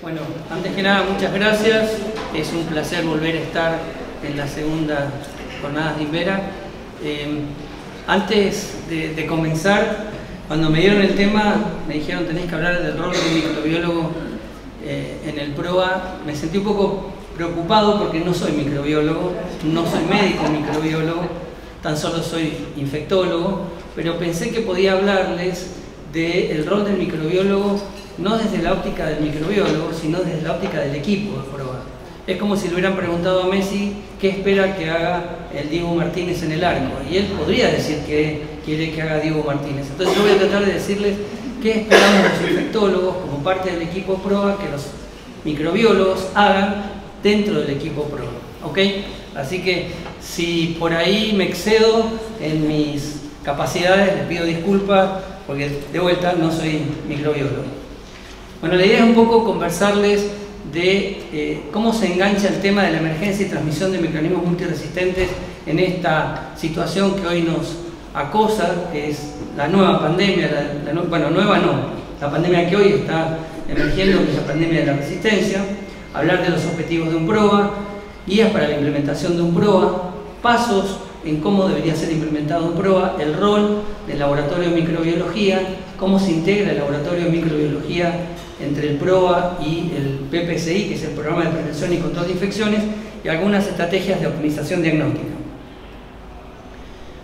Bueno, antes que nada, muchas gracias. Es un placer volver a estar en la segunda jornada de Invera. Antes de comenzar, cuando me dieron el tema, me dijeron tenés que hablar del rol del microbiólogo en el PROA. Me sentí un poco preocupado porque no soy microbiólogo, no soy médico microbiólogo, tan solo soy infectólogo, pero pensé que podía hablarles del rol del microbiólogo no desde la óptica del microbiólogo, sino desde la óptica del equipo de PROA. Es como si le hubieran preguntado a Messi qué espera que haga el Diego Martínez en el arco, y él podría decir que quiere que haga Diego Martínez. Entonces yo voy a tratar de decirles qué esperamos los infectólogos como parte del equipo PROA que los microbiólogos hagan dentro del equipo PROA, ¿ok? Así que si por ahí me excedo en mis capacidades, les pido disculpas porque de vuelta no soy microbiólogo. Bueno, la idea es un poco conversarles de cómo se engancha el tema de la emergencia y transmisión de microorganismos multiresistentes en esta situación que hoy nos acosa, que es la nueva pandemia, bueno, nueva no, la pandemia que hoy está emergiendo, que es la pandemia de la resistencia, hablar de los objetivos de un PROA, guías para la implementación de un PROA, pasos en cómo debería ser implementado un PROA, el rol del laboratorio de microbiología, cómo se integra el laboratorio de microbiología entre el PROA y el PPCI, que es el Programa de Prevención y Control de Infecciones, y algunas estrategias de optimización diagnóstica.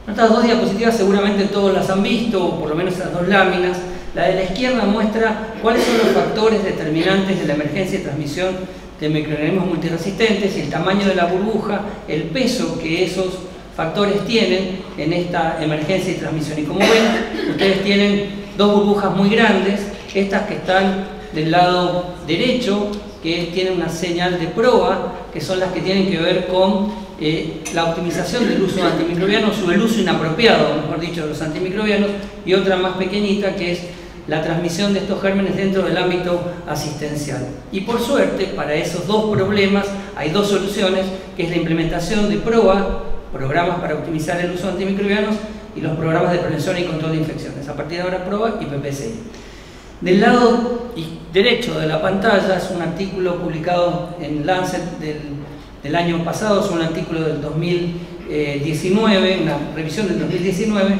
Estas dos diapositivas seguramente todos las han visto, o por lo menos esas dos láminas. La de la izquierda muestra cuáles son los factores determinantes de la emergencia y transmisión de microorganismos multiresistentes y el tamaño de la burbuja, el peso que esos factores tienen en esta emergencia y transmisión. Y como ven, ustedes tienen dos burbujas muy grandes, estas que están del lado derecho, que tienen una señal de PROA, que son las que tienen que ver con la optimización del uso de antimicrobianos o el uso inapropiado, mejor dicho, de los antimicrobianos, y otra más pequeñita que es la transmisión de estos gérmenes dentro del ámbito asistencial. Y por suerte, para esos dos problemas hay dos soluciones, que es la implementación de PROA, programas para optimizar el uso de antimicrobianos, y los programas de prevención y control de infecciones. A partir de ahora, PROA y PPCI. Del lado derecho de la pantalla es un artículo publicado en Lancet del año pasado, es un artículo del 2019, una revisión del 2019.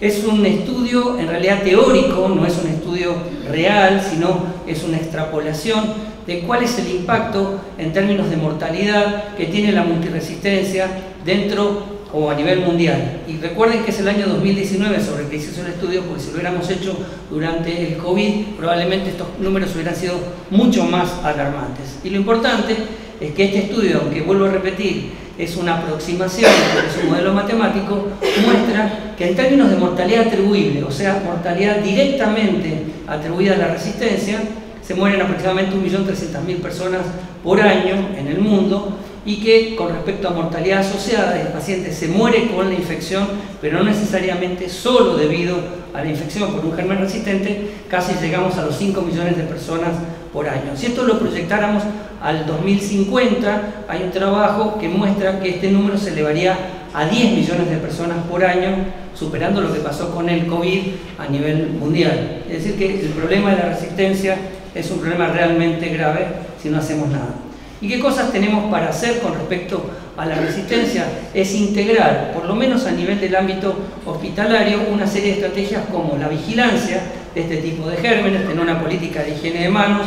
Es un estudio en realidad teórico, no es un estudio real, sino es una extrapolación de cuál es el impacto en términos de mortalidad que tiene la multiresistencia dentro o a nivel mundial. Y recuerden que es el año 2019 sobre el que se hizo el estudio, porque si lo hubiéramos hecho durante el COVID, probablemente estos números hubieran sido mucho más alarmantes. Y lo importante es que este estudio, aunque vuelvo a repetir, es una aproximación, es un modelo matemático, muestra que en términos de mortalidad atribuible, o sea, mortalidad directamente atribuida a la resistencia, se mueren aproximadamente 1.300.000 personas por año en el mundo, y que con respecto a mortalidad asociada, el paciente se muere con la infección, pero no necesariamente solo debido a la infección por un germen resistente, casi llegamos a los 5 millones de personas por año. Si esto lo proyectáramos al 2050, hay un trabajo que muestra que este número se elevaría a 10 millones de personas por año, superando lo que pasó con el COVID a nivel mundial. Es decir, que el problema de la resistencia es un problema realmente grave si no hacemos nada. ¿Y qué cosas tenemos para hacer con respecto a la resistencia? Es integrar, por lo menos a nivel del ámbito hospitalario, una serie de estrategias como la vigilancia de este tipo de gérmenes, tener una política de higiene de manos,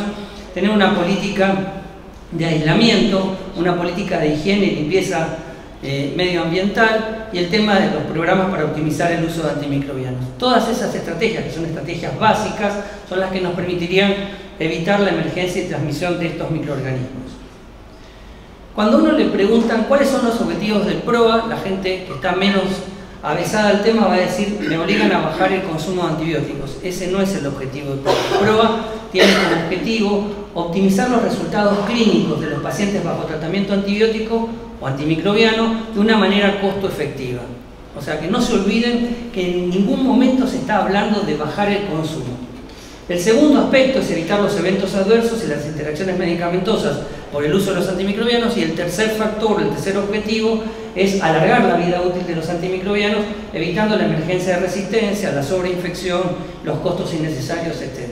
tener una política de aislamiento, una política de higiene y limpieza medioambiental, y el tema de los programas para optimizar el uso de antimicrobianos. Todas esas estrategias, que son estrategias básicas, son las que nos permitirían evitar la emergencia y transmisión de estos microorganismos. Cuando a uno le preguntan cuáles son los objetivos del PROA, la gente que está menos avesada al tema va a decir: me obligan a bajar el consumo de antibióticos. Ese no es el objetivo del PROA. El PROA tiene como objetivo optimizar los resultados clínicos de los pacientes bajo tratamiento antibiótico o antimicrobiano de una manera costo efectiva. O sea, que no se olviden que en ningún momento se está hablando de bajar el consumo. El segundo aspecto es evitar los eventos adversos y las interacciones medicamentosas por el uso de los antimicrobianos, y el tercer factor, el tercer objetivo, es alargar la vida útil de los antimicrobianos, evitando la emergencia de resistencia, la sobreinfección, los costos innecesarios, etc.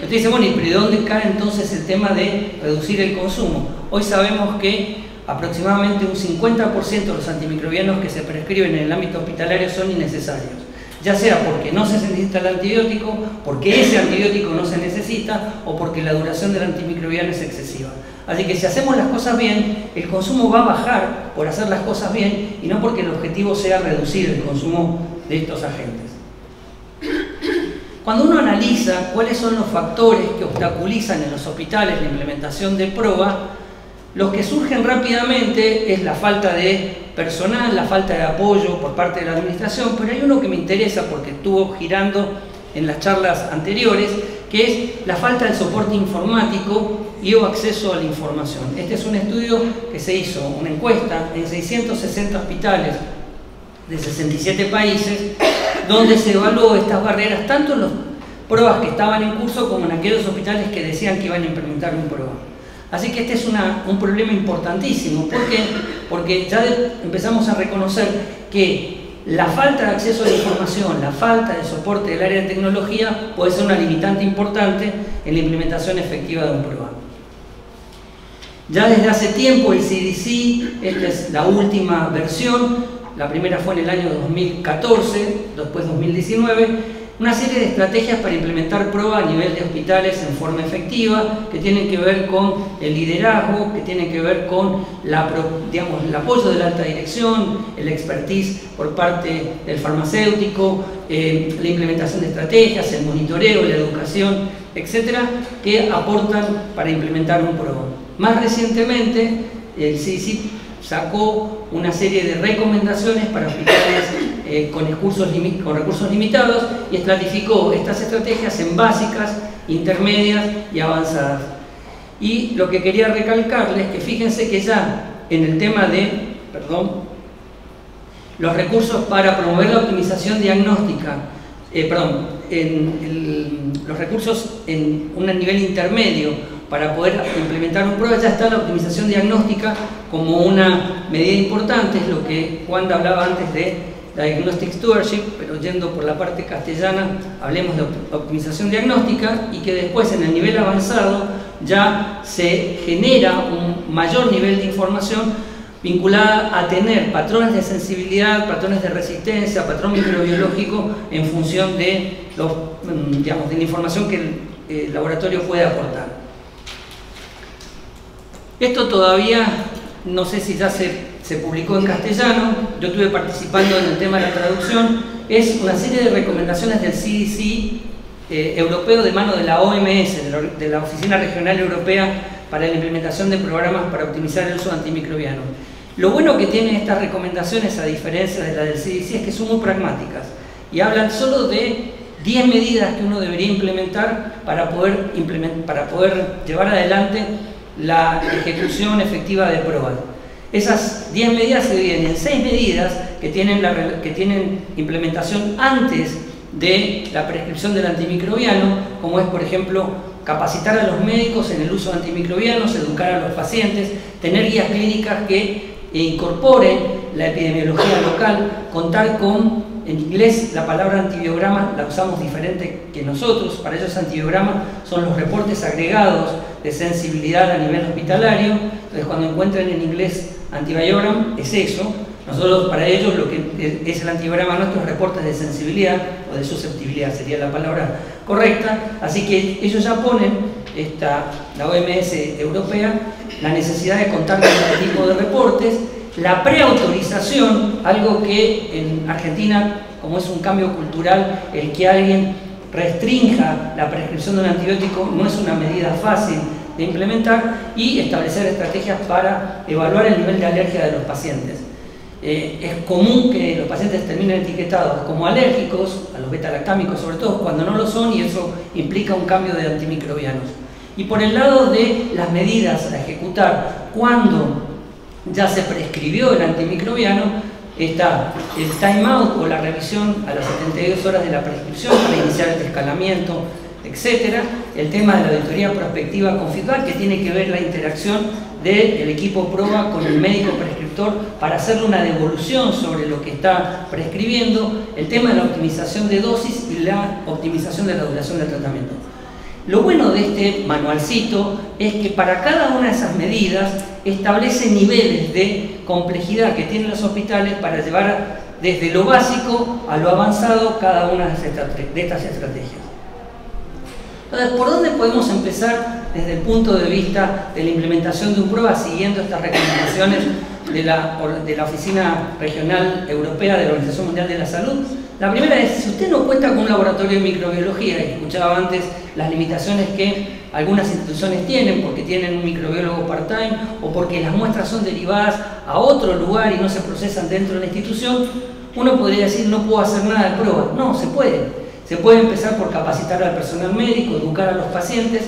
Usted dice, bueno, ¿y de dónde cae entonces el tema de reducir el consumo? Hoy sabemos que aproximadamente un 50% de los antimicrobianos que se prescriben en el ámbito hospitalario son innecesarios. Ya sea porque no se necesita el antibiótico, porque ese antibiótico no se necesita o porque la duración del antimicrobiano es excesiva. Así que si hacemos las cosas bien, el consumo va a bajar por hacer las cosas bien y no porque el objetivo sea reducir el consumo de estos agentes. Cuando uno analiza cuáles son los factores que obstaculizan en los hospitales la implementación de PROA, los que surgen rápidamente es la falta de personal, la falta de apoyo por parte de la administración, pero hay uno que me interesa porque estuvo girando en las charlas anteriores, que es la falta de soporte informático y o acceso a la información. Este es un estudio que se hizo, una encuesta en 660 hospitales de 67 países, donde se evaluó estas barreras tanto en las pruebas que estaban en curso como en aquellos hospitales que decían que iban a implementar un programa. Así que este es un problema importantísimo. ¿Por qué? Porque ya empezamos a reconocer que la falta de acceso a la información, la falta de soporte del área de tecnología puede ser una limitante importante en la implementación efectiva de un programa. Ya desde hace tiempo el CDC, esta es la última versión, la primera fue en el año 2014, después 2019, una serie de estrategias para implementar PROA a nivel de hospitales en forma efectiva, que tienen que ver con el liderazgo, que tienen que ver con el apoyo de la alta dirección, el expertise por parte del farmacéutico, la implementación de estrategias, el monitoreo, la educación, etcétera, que aportan para implementar un PROA. Más recientemente, el CDC sacó una serie de recomendaciones para hospitales con recursos limitados y estratificó estas estrategias en básicas, intermedias y avanzadas. Y lo que quería recalcarles es que fíjense que ya en el tema de, los recursos para promover la optimización diagnóstica, los recursos en un nivel intermedio para poder implementar un PROA, ya está la optimización diagnóstica como una medida importante, es lo que Juan hablaba antes de Diagnostic Stewardship, pero yendo por la parte castellana, hablemos de optimización diagnóstica y que después en el nivel avanzado ya se genera un mayor nivel de información vinculada a tener patrones de sensibilidad, patrones de resistencia, patrón microbiológico en función de, de la información que el laboratorio puede aportar. Esto todavía no sé si ya se publicó en castellano, yo estuve participando en el tema de la traducción, es una serie de recomendaciones del CDC europeo de mano de la OMS, de la Oficina Regional Europea para la implementación de programas para optimizar el uso de antimicrobianos. Lo bueno que tienen estas recomendaciones, a diferencia de la del CDC, es que son muy pragmáticas y hablan solo de 10 medidas que uno debería implementar para poder llevar adelante la ejecución efectiva de PROA. Esas 10 medidas se dividen en 6 medidas que tienen implementación antes de la prescripción del antimicrobiano, como es, por ejemplo, capacitar a los médicos en el uso de antimicrobianos, educar a los pacientes, tener guías clínicas que incorporen la epidemiología local, contar con, en inglés la palabra antibiograma la usamos diferente que nosotros, para ellos antibiograma son los reportes agregados de sensibilidad a nivel hospitalario. Entonces cuando encuentran en inglés antibiogram es eso, nosotros para ellos lo que es el antibiograma nuestro es reportes de sensibilidad o de susceptibilidad sería la palabra correcta, así que ellos ya ponen, la OMS europea, la necesidad de contar con este tipo de reportes, la preautorización, algo que en Argentina, como es un cambio cultural, el que alguien restrinja la prescripción de un antibiótico no es una medida fácil de implementar, y establecer estrategias para evaluar el nivel de alergia de los pacientes. Es común que los pacientes terminen etiquetados como alérgicos, a los beta-lactámicos sobre todo, cuando no lo son, y eso implica un cambio de antimicrobianos. Y por el lado de las medidas a ejecutar cuando ya se prescribió el antimicrobiano, está el time out o la revisión a las 72 horas de la prescripción para iniciar el escalamiento, etc. El tema de la auditoría prospectiva con feedback, que tiene que ver la interacción del equipo PROA con el médico prescriptor para hacerle una devolución sobre lo que está prescribiendo, el tema de la optimización de dosis y la optimización de la duración del tratamiento. Lo bueno de este manualcito es que para cada una de esas medidas establece niveles de complejidad que tienen los hospitales para llevar desde lo básico a lo avanzado cada una de estas estrategias. Entonces, ¿por dónde podemos empezar desde el punto de vista de la implementación de un PROA siguiendo estas recomendaciones de la Oficina Regional Europea de la Organización Mundial de la Salud? La primera es, si usted no cuenta con un laboratorio de microbiología, y escuchaba antes las limitaciones que algunas instituciones tienen porque tienen un microbiólogo part-time o porque las muestras son derivadas a otro lugar y no se procesan dentro de la institución, uno podría decir no puedo hacer nada de prueba. No, se puede. Se puede empezar por capacitar al personal médico, educar a los pacientes,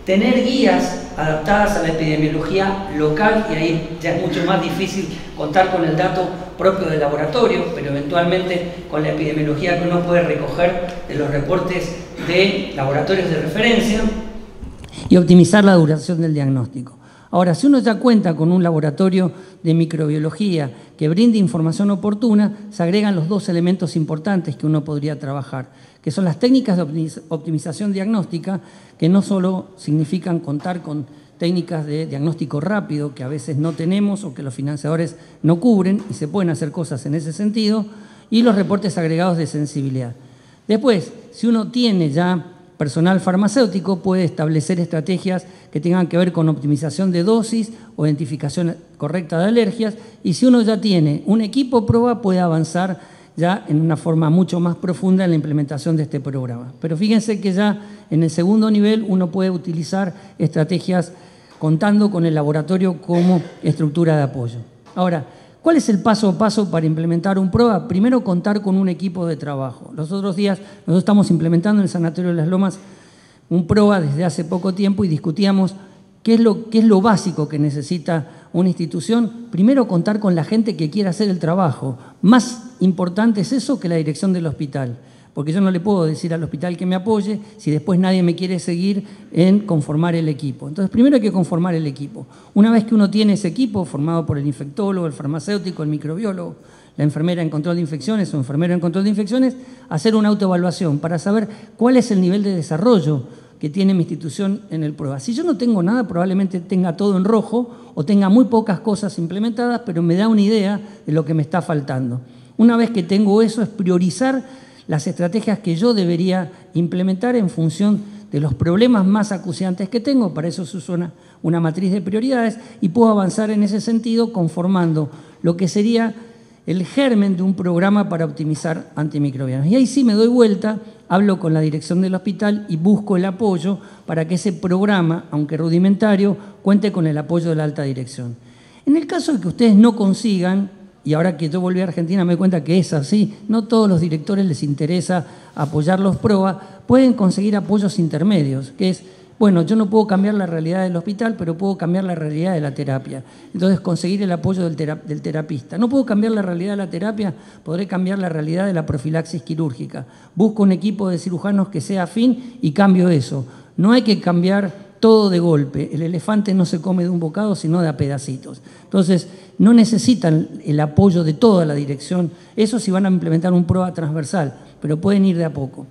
tener guías adaptadas a la epidemiología local, y ahí ya es mucho más difícil contar con el dato propio del laboratorio, pero eventualmente con la epidemiología que uno puede recoger de los reportes de laboratorios de referencia, y optimizar la duración del diagnóstico. Ahora, si uno ya cuenta con un laboratorio de microbiología que brinde información oportuna, se agregan los dos elementos importantes que uno podría trabajar, que son las técnicas de optimización diagnóstica, que no solo significan contar con técnicas de diagnóstico rápido, que a veces no tenemos o que los financiadores no cubren, y se pueden hacer cosas en ese sentido, y los reportes agregados de sensibilidad. Después, si uno tiene ya personal farmacéutico, puede establecer estrategias que tengan que ver con optimización de dosis o identificación correcta de alergias, y si uno ya tiene un equipo PROA, puede avanzar ya en una forma mucho más profunda en la implementación de este programa. Pero fíjense que ya en el segundo nivel uno puede utilizar estrategias contando con el laboratorio como estructura de apoyo. Ahora, ¿cuál es el paso a paso para implementar un PROA? Primero, contar con un equipo de trabajo. Los otros días nosotros estamos implementando en el Sanatorio de Las Lomas un PROA desde hace poco tiempo y discutíamos qué es lo básico que necesita una institución. Primero, contar con la gente que quiera hacer el trabajo. Más importante es eso que la dirección del hospital, porque yo no le puedo decir al hospital que me apoye si después nadie me quiere seguir en conformar el equipo. Entonces, primero hay que conformar el equipo. Una vez que uno tiene ese equipo formado por el infectólogo, el farmacéutico, el microbiólogo, la enfermera en control de infecciones o enfermero en control de infecciones, hacer una autoevaluación para saber cuál es el nivel de desarrollo que tiene mi institución en el PROA. Si yo no tengo nada, probablemente tenga todo en rojo o tenga muy pocas cosas implementadas, pero me da una idea de lo que me está faltando. Una vez que tengo eso, es priorizar las estrategias que yo debería implementar en función de los problemas más acuciantes que tengo. Para eso se usa una matriz de prioridades y puedo avanzar en ese sentido conformando lo que sería el germen de un programa para optimizar antimicrobianos. Y ahí sí me doy vuelta, hablo con la dirección del hospital y busco el apoyo para que ese programa, aunque rudimentario, cuente con el apoyo de la alta dirección. En el caso de que ustedes no consigan, y ahora que yo volví a Argentina me doy cuenta que es así, no todos los directores les interesa apoyar los PROA, pueden conseguir apoyos intermedios, que es, bueno, yo no puedo cambiar la realidad del hospital, pero puedo cambiar la realidad de la terapia. Entonces, conseguir el apoyo del terapista. No puedo cambiar la realidad de la terapia, podré cambiar la realidad de la profilaxis quirúrgica. Busco un equipo de cirujanos que sea afín y cambio eso. No hay que cambiar todo de golpe. El elefante no se come de un bocado, sino de a pedacitos. Entonces, no necesitan el apoyo de toda la dirección. Eso sí van a implementar un PROA transversal, pero pueden ir de a poco.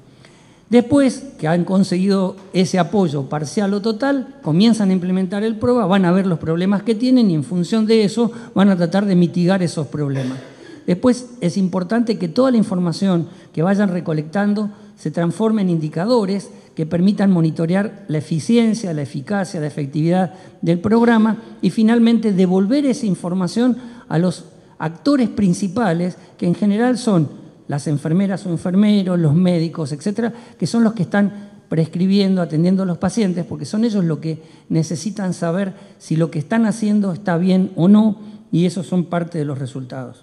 Después que han conseguido ese apoyo parcial o total, comienzan a implementar el PROA, van a ver los problemas que tienen y en función de eso van a tratar de mitigar esos problemas. Después es importante que toda la información que vayan recolectando se transforme en indicadores que permitan monitorear la eficiencia, la eficacia, la efectividad del programa y finalmente devolver esa información a los actores principales, que en general son las enfermeras o enfermeros, los médicos, etcétera, que son los que están prescribiendo, atendiendo a los pacientes, porque son ellos los que necesitan saber si lo que están haciendo está bien o no, y esos son parte de los resultados.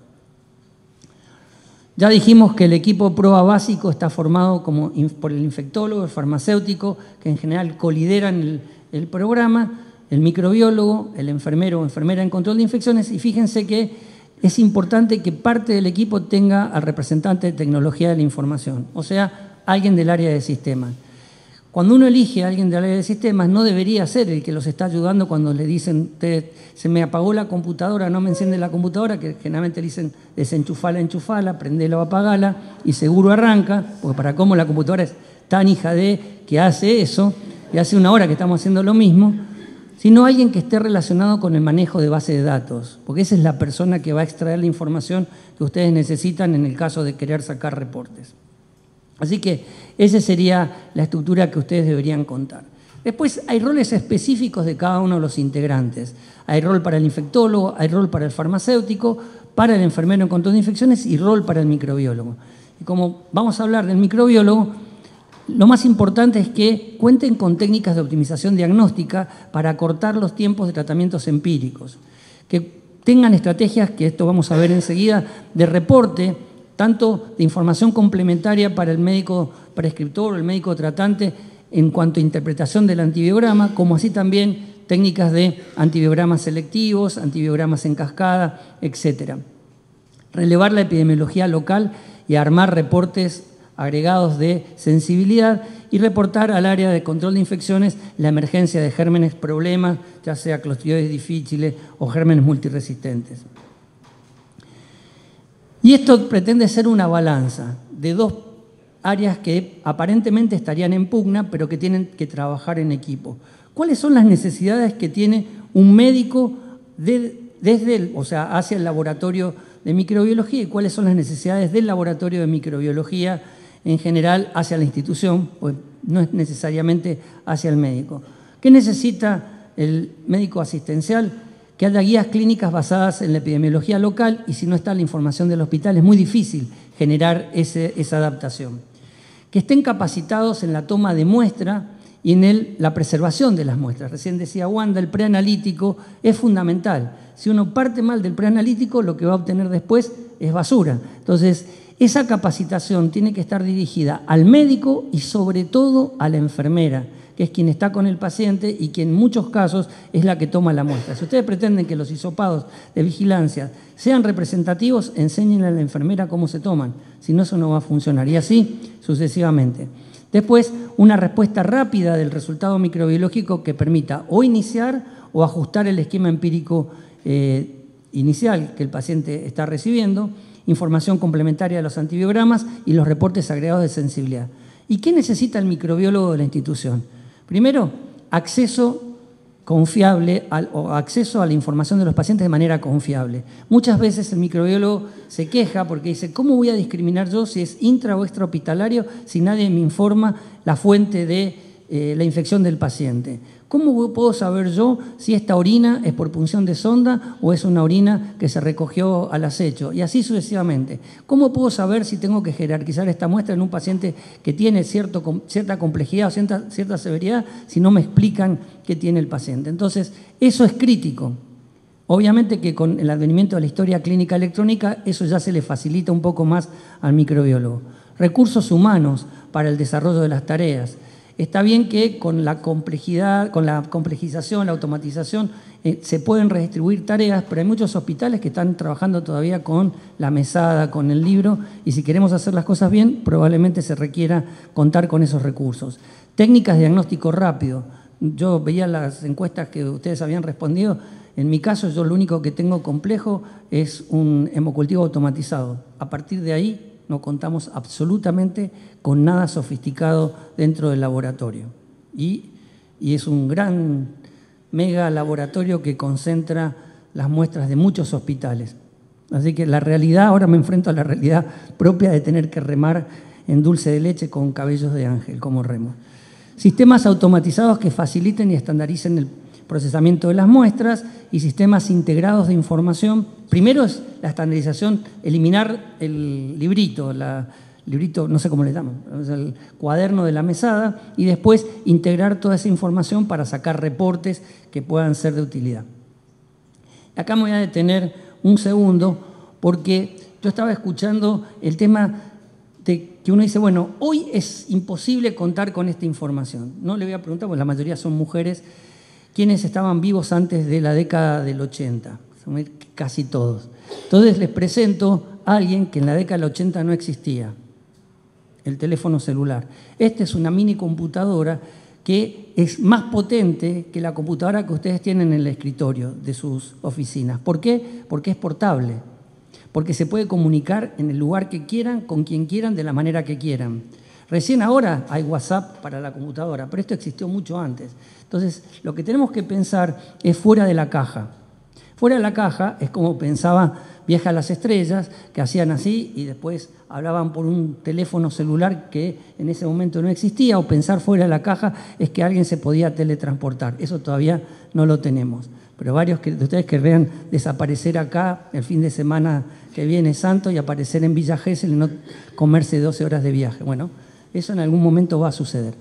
Ya dijimos que el equipo PROA básico está formado por el infectólogo, el farmacéutico, que en general colideran el programa, el microbiólogo, el enfermero o enfermera en control de infecciones, y fíjense que es importante que parte del equipo tenga al representante de tecnología de la información, o sea, alguien del área de sistemas. Cuando uno elige a alguien del área de sistemas, no debería ser el que los está ayudando cuando le dicen, se me apagó la computadora, no me enciende la computadora, que generalmente le dicen, desenchufala, enchufala, prendela o apagala, y seguro arranca, porque para cómo la computadora es tan hija de que hace eso, y hace una hora que estamos haciendo lo mismo, sino alguien que esté relacionado con el manejo de base de datos, porque esa es la persona que va a extraer la información que ustedes necesitan en el caso de querer sacar reportes. Así que esa sería la estructura que ustedes deberían contar. Después hay roles específicos de cada uno de los integrantes. Hay rol para el infectólogo, hay rol para el farmacéutico, para el enfermero en control de infecciones y rol para el microbiólogo. Y como vamos a hablar del microbiólogo, lo más importante es que cuenten con técnicas de optimización diagnóstica para acortar los tiempos de tratamientos empíricos, que tengan estrategias, que esto vamos a ver enseguida, de reporte, tanto de información complementaria para el médico prescriptor o el médico tratante en cuanto a interpretación del antibiograma, como así también técnicas de antibiogramas selectivos, antibiogramas en cascada, etc. Relevar la epidemiología local y armar reportes agregados de sensibilidad y reportar al área de control de infecciones la emergencia de gérmenes problemas, ya sea Clostridioides difficile o gérmenes multiresistentes. Y esto pretende ser una balanza de dos áreas que aparentemente estarían en pugna, pero que tienen que trabajar en equipo. ¿Cuáles son las necesidades que tiene un médico hacia el laboratorio de microbiología y cuáles son las necesidades del laboratorio de microbiología en general hacia la institución, pues no es necesariamente hacia el médico? ¿Qué necesita el médico asistencial? Que haya guías clínicas basadas en la epidemiología local y si no está la información del hospital es muy difícil generar esa adaptación. Que estén capacitados en la toma de muestra y en la preservación de las muestras. Recién decía Wanda, el preanalítico es fundamental. Si uno parte mal del preanalítico, lo que va a obtener después es basura. Entonces, esa capacitación tiene que estar dirigida al médico y sobre todo a la enfermera, que es quien está con el paciente y que en muchos casos es la que toma la muestra. Si ustedes pretenden que los hisopados de vigilancia sean representativos, enséñenle a la enfermera cómo se toman, si no eso no va a funcionar, y así sucesivamente. Después, una respuesta rápida del resultado microbiológico que permita o iniciar o ajustar el esquema empírico inicial que el paciente está recibiendo, información complementaria de los antibiogramas y los reportes agregados de sensibilidad. ¿Y qué necesita el microbiólogo de la institución? Primero, acceso confiable o acceso a la información de los pacientes de manera confiable. Muchas veces el microbiólogo se queja porque dice, ¿cómo voy a discriminar yo si es intra o extrahospitalario si nadie me informa la fuente de la infección del paciente? ¿Cómo puedo saber yo si esta orina es por punción de sonda o es una orina que se recogió al acecho? Y así sucesivamente. ¿Cómo puedo saber si tengo que jerarquizar esta muestra en un paciente que tiene cierta complejidad o cierta severidad si no me explican qué tiene el paciente? Entonces, eso es crítico. Obviamente que con el advenimiento de la historia clínica electrónica, eso ya se le facilita un poco más al microbiólogo. Recursos humanos para el desarrollo de las tareas. Está bien que con la complejidad, con la complejización, la automatización, se pueden redistribuir tareas, pero hay muchos hospitales que están trabajando todavía con la mesada, con el libro, y si queremos hacer las cosas bien, probablemente se requiera contar con esos recursos. Técnicas de diagnóstico rápido. Yo veía las encuestas que ustedes habían respondido. En mi caso, yo lo único que tengo complejo es un hemocultivo automatizado. A partir de ahí, no contamos absolutamente con nada sofisticado dentro del laboratorio. Y es un gran mega laboratorio que concentra las muestras de muchos hospitales. Así que la realidad, ahora me enfrento a la realidad propia de tener que remar en dulce de leche con cabellos de ángel, como remo. Sistemas automatizados que faciliten y estandaricen el procesamiento de las muestras y sistemas integrados de información. Primero es la estandarización, eliminar el librito, no sé cómo le llaman, el cuaderno de la mesada, y después integrar toda esa información para sacar reportes que puedan ser de utilidad. Acá me voy a detener un segundo porque yo estaba escuchando el tema de que uno dice, bueno, hoy es imposible contar con esta información. No le voy a preguntar, porque la mayoría son mujeres, quienes estaban vivos antes de la década del 80, casi todos. Entonces les presento a alguien que en la década del 80 no existía, el teléfono celular. Esta es una mini computadora que es más potente que la computadora que ustedes tienen en el escritorio de sus oficinas. ¿Por qué? Porque es portable, porque se puede comunicar en el lugar que quieran, con quien quieran, de la manera que quieran. Recién ahora hay WhatsApp para la computadora, pero esto existió mucho antes. Entonces, lo que tenemos que pensar es fuera de la caja. Fuera de la caja es como pensaba Viaje a las Estrellas, que hacían así y después hablaban por un teléfono celular que en ese momento no existía, o pensar fuera de la caja es que alguien se podía teletransportar. Eso todavía no lo tenemos. Pero varios de ustedes querrían desaparecer acá el fin de semana que viene santo y aparecer en Villa Gesell y no comerse 12 horas de viaje. Bueno, eso en algún momento va a suceder.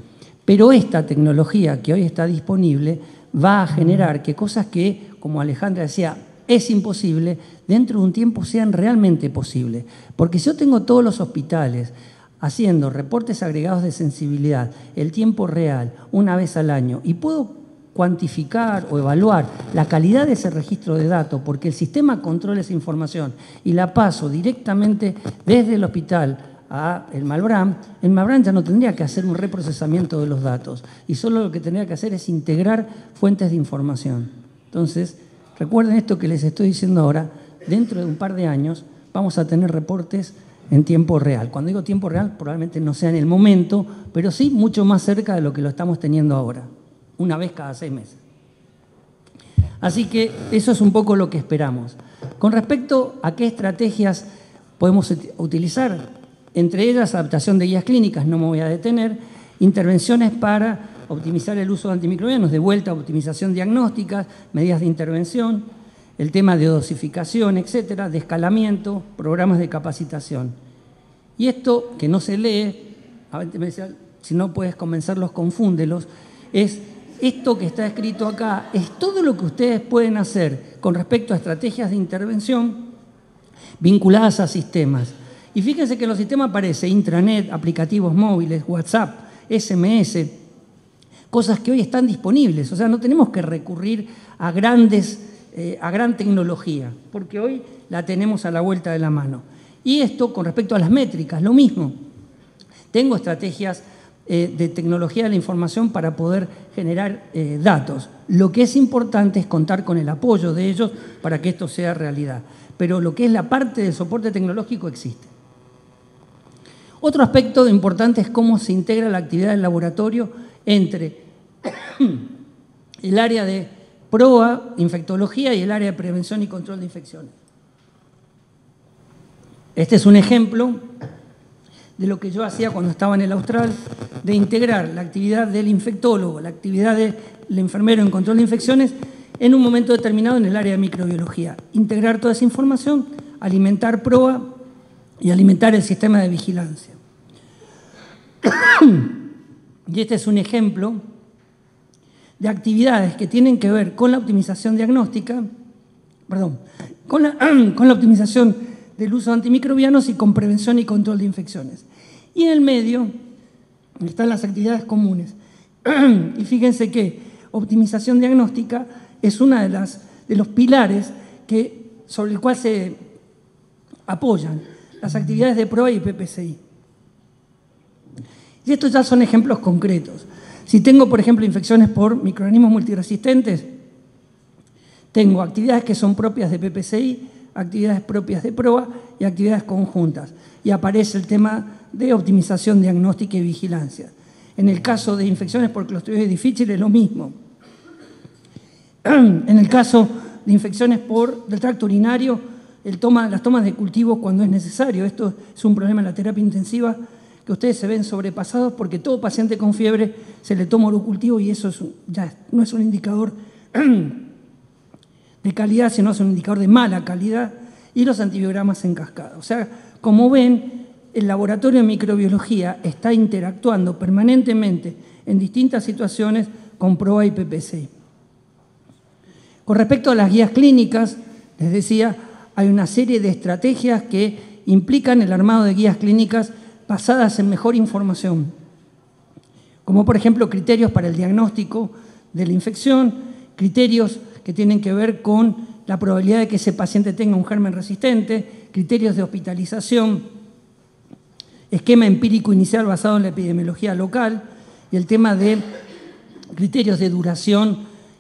Pero esta tecnología que hoy está disponible va a generar que cosas que, como Alejandra decía, es imposible, dentro de un tiempo sean realmente posibles. Porque si yo tengo todos los hospitales haciendo reportes agregados de sensibilidad, el tiempo real, una vez al año, y puedo cuantificar o evaluar la calidad de ese registro de datos, porque el sistema controla esa información y la paso directamente desde el hospital a el Malbrán ya no tendría que hacer un reprocesamiento de los datos y solo lo que tendría que hacer es integrar fuentes de información. Entonces, recuerden esto que les estoy diciendo ahora, dentro de un par de años vamos a tener reportes en tiempo real. Cuando digo tiempo real, probablemente no sea en el momento, pero sí mucho más cerca de lo que lo estamos teniendo ahora, una vez cada 6 meses. Así que eso es un poco lo que esperamos. Con respecto a qué estrategias podemos utilizar, entre ellas adaptación de guías clínicas, no me voy a detener, intervenciones para optimizar el uso de antimicrobianos, de vuelta, optimización diagnóstica, medidas de intervención, el tema de dosificación, etcétera, de escalamiento, programas de capacitación. Y esto que no se lee, a veces me decía, si no puedes convencerlos, confúndelos, es esto que está escrito acá, es todo lo que ustedes pueden hacer con respecto a estrategias de intervención vinculadas a sistemas. Y fíjense que en los sistemas aparece intranet, aplicativos móviles, WhatsApp, SMS, cosas que hoy están disponibles. O sea, no tenemos que recurrir a gran tecnología, porque hoy la tenemos a la vuelta de la mano. Y esto con respecto a las métricas, lo mismo. Tengo estrategias de tecnología de la información para poder generar datos. Lo que es importante es contar con el apoyo de ellos para que esto sea realidad. Pero lo que es la parte del soporte tecnológico existe. Otro aspecto importante es cómo se integra la actividad del laboratorio entre el área de PROA, infectología, y el área de prevención y control de infecciones. Este es un ejemplo de lo que yo hacía cuando estaba en el Austral, de integrar la actividad del infectólogo, la actividad del enfermero en control de infecciones en un momento determinado en el área de microbiología. Integrar toda esa información, alimentar PROA y alimentar el sistema de vigilancia. Y este es un ejemplo de actividades que tienen que ver con la optimización diagnóstica, con la optimización del uso de antimicrobianos y con prevención y control de infecciones. Y en el medio están las actividades comunes. Y fíjense que optimización diagnóstica es una de los pilares sobre el cual se apoyan las actividades de PROA y PPCI. Y estos ya son ejemplos concretos. Si tengo, por ejemplo, infecciones por microorganismos multiresistentes, tengo actividades que son propias de PPCI, actividades propias de PROA y actividades conjuntas. Y aparece el tema de optimización diagnóstica y vigilancia. En el caso de infecciones por Clostridium difficile es lo mismo. En el caso de infecciones del tracto urinario, las tomas de cultivos cuando es necesario. Esto es un problema en la terapia intensiva que ustedes se ven sobrepasados porque todo paciente con fiebre se le toma urocultivo y eso ya no es un indicador de calidad, sino es un indicador de mala calidad, y los antibiogramas en cascada. O sea, como ven, el laboratorio de microbiología está interactuando permanentemente en distintas situaciones con PROA y PPCI. Con respecto a las guías clínicas, les decía, hay una serie de estrategias que implican el armado de guías clínicas basadas en mejor información, como por ejemplo criterios para el diagnóstico de la infección, criterios que tienen que ver con la probabilidad de que ese paciente tenga un germen resistente, criterios de hospitalización, esquema empírico inicial basado en la epidemiología local y el tema de criterios de duración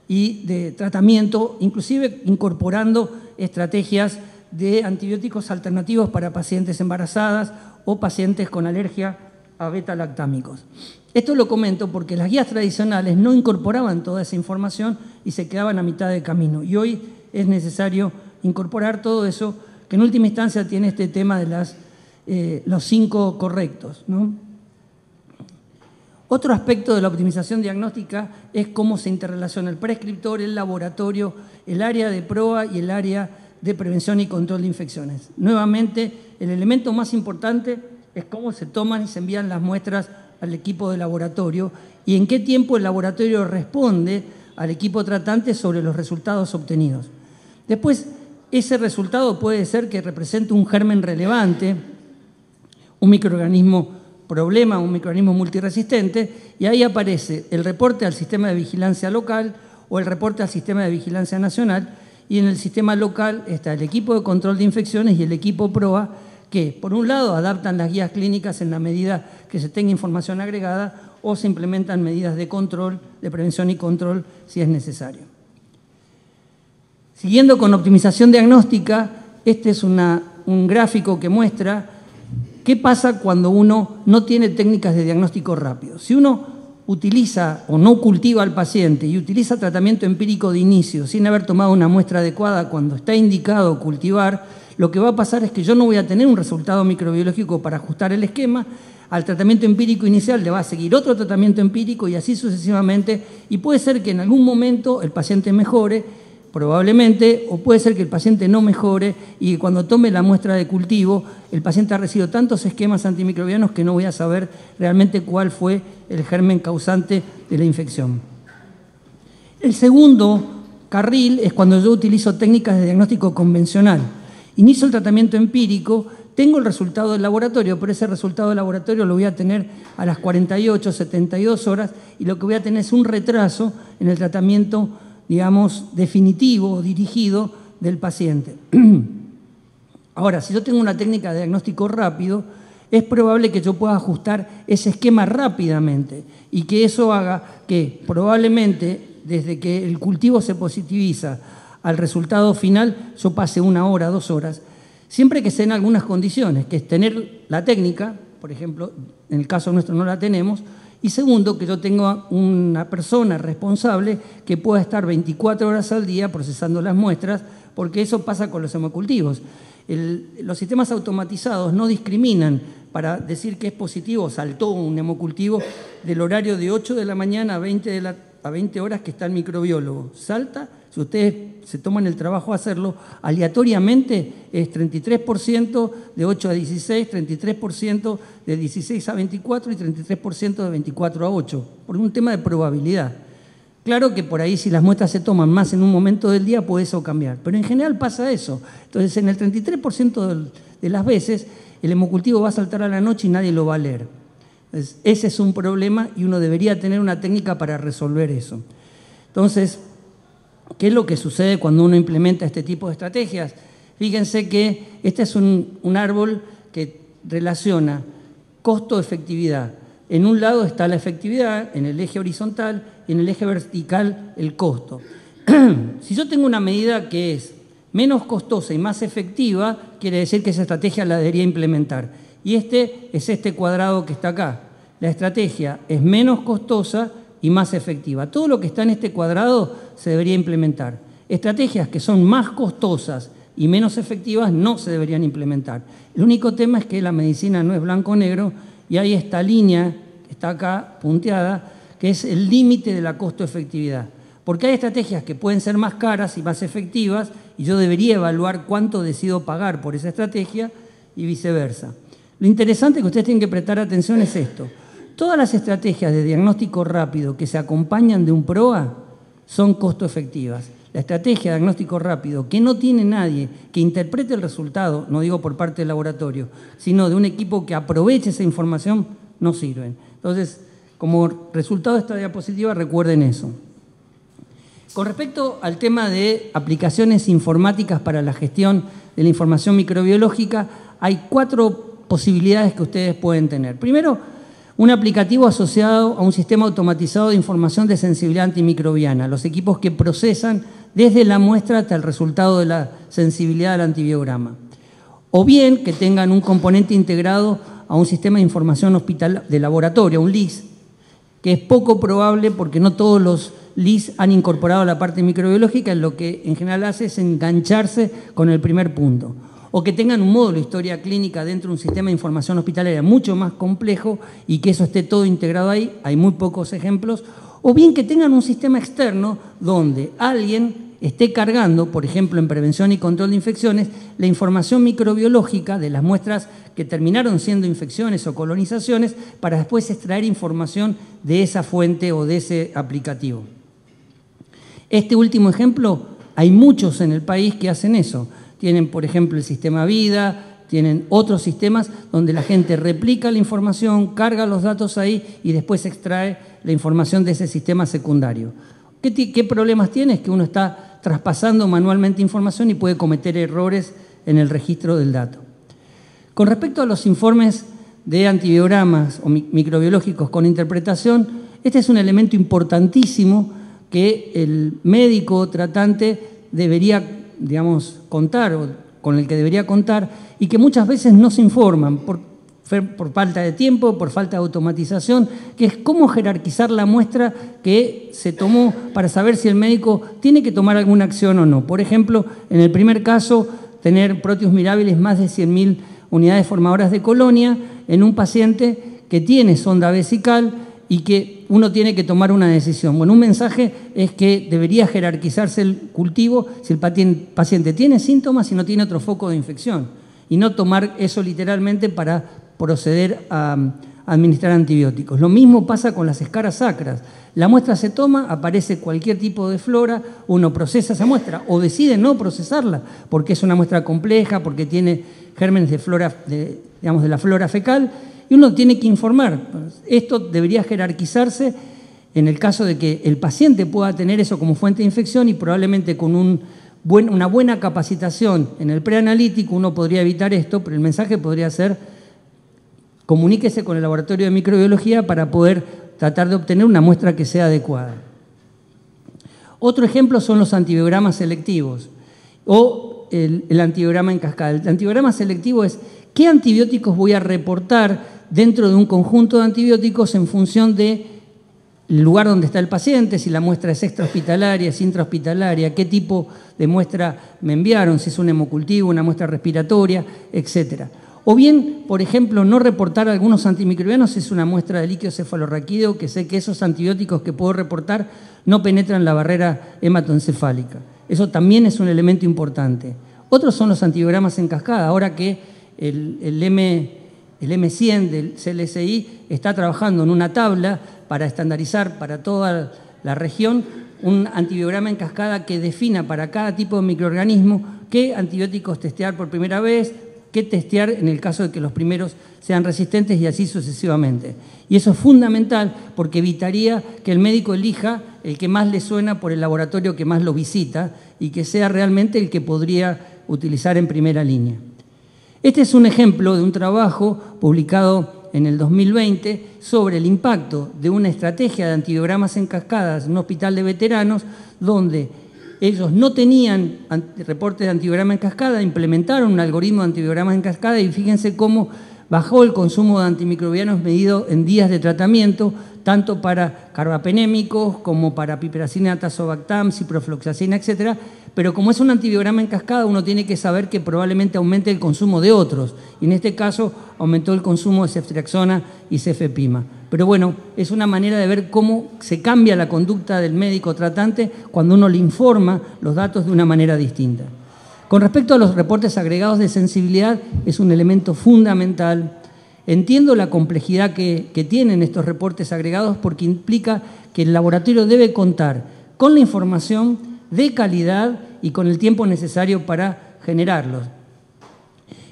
y de tratamiento, inclusive incorporando estrategias de antibióticos alternativos para pacientes embarazadas o pacientes con alergia a beta-lactámicos. Esto lo comento porque las guías tradicionales no incorporaban toda esa información y se quedaban a mitad de camino. Y hoy es necesario incorporar todo eso, que en última instancia tiene este tema de los 5 correctos, ¿no? Otro aspecto de la optimización diagnóstica es cómo se interrelaciona el prescriptor, el laboratorio, el área de proa y el área de prevención y control de infecciones. Nuevamente, el elemento más importante es cómo se toman y se envían las muestras al equipo de laboratorio y en qué tiempo el laboratorio responde al equipo tratante sobre los resultados obtenidos. Después, ese resultado puede ser que represente un germen relevante, un microorganismo problema, un microorganismo multiresistente, y ahí aparece el reporte al sistema de vigilancia local o el reporte al sistema de vigilancia nacional, y en el sistema local está el equipo de control de infecciones y el equipo PROA, que por un lado adaptan las guías clínicas en la medida que se tenga información agregada o se implementan medidas de control, de prevención y control si es necesario. Siguiendo con optimización diagnóstica, este es un gráfico que muestra qué pasa cuando uno no tiene técnicas de diagnóstico rápido. Si uno utiliza o no cultiva al paciente y utiliza tratamiento empírico de inicio sin haber tomado una muestra adecuada cuando está indicado cultivar, lo que va a pasar es que yo no voy a tener un resultado microbiológico para ajustar el esquema. Al tratamiento empírico inicial le va a seguir otro tratamiento empírico y así sucesivamente, y puede ser que en algún momento el paciente mejore, probablemente, o puede ser que el paciente no mejore y cuando tome la muestra de cultivo el paciente ha recibido tantos esquemas antimicrobianos que no voy a saber realmente cuál fue el germen causante de la infección. El segundo carril es cuando yo utilizo técnicas de diagnóstico convencional. Inicio el tratamiento empírico, tengo el resultado del laboratorio, pero ese resultado del laboratorio lo voy a tener a las 48, 72 horas y lo que voy a tener es un retraso en el tratamiento, digamos, definitivo o dirigido del paciente. Ahora, si yo tengo una técnica de diagnóstico rápido, es probable que yo pueda ajustar ese esquema rápidamente y que eso haga que probablemente desde que el cultivo se positiviza al resultado final yo pase 1 hora, 2 horas, siempre que se den algunas condiciones, que es tener la técnica, por ejemplo, en el caso nuestro no la tenemos, y segundo, que yo tenga una persona responsable que pueda estar 24 horas al día procesando las muestras, porque eso pasa con los hemocultivos. Los sistemas automatizados no discriminan para decir que es positivo, saltó un hemocultivo del horario de 8 de la mañana a 20 horas que está el microbiólogo. Salta, si ustedes se toman el trabajo de hacerlo, aleatoriamente es 33% de 8 a 16, 33% de 16 a 24 y 33% de 24 a 8, por un tema de probabilidad. Claro que por ahí si las muestras se toman más en un momento del día puede eso cambiar, pero en general pasa eso. Entonces en el 33% de las veces el hemocultivo va a saltar a la noche y nadie lo va a leer. Entonces, ese es un problema y uno debería tener una técnica para resolver eso. Entonces, ¿qué es lo que sucede cuando uno implementa este tipo de estrategias? Fíjense que este es un árbol que relaciona costo-efectividad. En un lado está la efectividad, en el eje horizontal, y en el eje vertical el costo. Si yo tengo una medida que es menos costosa y más efectiva, quiere decir que esa estrategia la debería implementar. Y este es este cuadrado que está acá. La estrategia es menos costosa y más efectiva. Todo lo que está en este cuadrado se debería implementar. Estrategias que son más costosas y menos efectivas no se deberían implementar. El único tema es que la medicina no es blanco o negro y hay esta línea que está acá punteada, que es el límite de la costo-efectividad. Porque hay estrategias que pueden ser más caras y más efectivas y yo debería evaluar cuánto decido pagar por esa estrategia y viceversa. Lo interesante que ustedes tienen que prestar atención es esto. Todas las estrategias de diagnóstico rápido que se acompañan de un PROA son costo-efectivas. La estrategia de diagnóstico rápido que no tiene nadie que interprete el resultado, no digo por parte del laboratorio, sino de un equipo que aproveche esa información, no sirven. Entonces, como resultado de esta diapositiva, recuerden eso. Con respecto al tema de aplicaciones informáticas para la gestión de la información microbiológica, hay 4 posibilidades que ustedes pueden tener. Primero, un aplicativo asociado a un sistema automatizado de información de sensibilidad antimicrobiana, los equipos que procesan desde la muestra hasta el resultado de la sensibilidad al antibiograma. o bien que tengan un componente integrado a un sistema de información hospital de laboratorio, un LIS, que es poco probable porque no todos los LIS han incorporado la parte microbiológica, lo que en general hace es engancharse con el primer punto. O que tengan un módulo de historia clínica dentro de un sistema de información hospitalaria mucho más complejo y que eso esté todo integrado ahí, hay muy pocos ejemplos. O bien que tengan un sistema externo donde alguien esté cargando, por ejemplo en prevención y control de infecciones, la información microbiológica de las muestras que terminaron siendo infecciones o colonizaciones para después extraer información de esa fuente o de ese aplicativo. Este último ejemplo, hay muchos en el país que hacen eso. Tienen, por ejemplo, el sistema Vida, tienen otros sistemas donde la gente replica la información, carga los datos ahí y después extrae la información de ese sistema secundario. ¿Qué problemas tiene? Es que uno está traspasando manualmente información y puede cometer errores en el registro del dato. Con respecto a los informes de antibiogramas o microbiológicos con interpretación, este es un elemento importantísimo que el médico tratante debería, digamos, contar o con el que debería contar y que muchas veces no se informan por falta de tiempo, por falta de automatización, que es cómo jerarquizar la muestra que se tomó para saber si el médico tiene que tomar alguna acción o no. Por ejemplo, en el primer caso, tener Proteus mirabilis más de 100.000 unidades formadoras de colonia en un paciente que tiene sonda vesical y que uno tiene que tomar una decisión. Bueno, un mensaje es que debería jerarquizarse el cultivo si el paciente tiene síntomas y no tiene otro foco de infección, y no tomar eso literalmente para proceder a administrar antibióticos. Lo mismo pasa con las escaras sacras. La muestra se toma, aparece cualquier tipo de flora, uno procesa esa muestra o decide no procesarla porque es una muestra compleja, porque tiene gérmenes de flora, digamos, de la flora fecal, y uno tiene que informar. Esto debería jerarquizarse en el caso de que el paciente pueda tener eso como fuente de infección y probablemente con una buena capacitación en el preanalítico uno podría evitar esto, pero el mensaje podría ser: comuníquese con el laboratorio de microbiología para poder tratar de obtener una muestra que sea adecuada. Otro ejemplo son los antibiogramas selectivos o el antibiograma en cascada. El antibiograma selectivo es qué antibióticos voy a reportar dentro de un conjunto de antibióticos en función del lugar donde está el paciente, si la muestra es extrahospitalaria, es intrahospitalaria, qué tipo de muestra me enviaron, si es un hemocultivo, una muestra respiratoria, etc. O bien, por ejemplo, no reportar algunos antimicrobianos si es una muestra de líquido cefalorraquídeo, que sé que esos antibióticos que puedo reportar no penetran la barrera hematoencefálica. Eso también es un elemento importante. Otros son los antibiogramas en cascada. Ahora que el M100 del CLSI está trabajando en una tabla para estandarizar para toda la región un antibiograma en cascada que defina para cada tipo de microorganismo qué antibióticos testear por primera vez, qué testear en el caso de que los primeros sean resistentes y así sucesivamente. Y eso es fundamental porque evitaría que el médico elija el que más le suena por el laboratorio que más lo visita y que sea realmente el que podría utilizar en primera línea. Este es un ejemplo de un trabajo publicado en el 2020 sobre el impacto de una estrategia de antibiogramas en cascadas en un hospital de veteranos donde ellos no tenían reportes de antibiograma en cascada, implementaron un algoritmo de antibiogramas en cascada y fíjense cómo bajó el consumo de antimicrobianos medido en días de tratamiento, tanto para carbapenémicos como para piperacina, tazobactam, ciprofloxacina, etc. Pero como es un antibiograma en cascada, uno tiene que saber que probablemente aumente el consumo de otros. Y en este caso aumentó el consumo de ceftriaxona y cefepima. Pero bueno, es una manera de ver cómo se cambia la conducta del médico tratante cuando uno le informa los datos de una manera distinta. Con respecto a los reportes agregados de sensibilidad, es un elemento fundamental. Entiendo la complejidad que tienen estos reportes agregados porque implica que el laboratorio debe contar con la información de calidad y con el tiempo necesario para generarlos.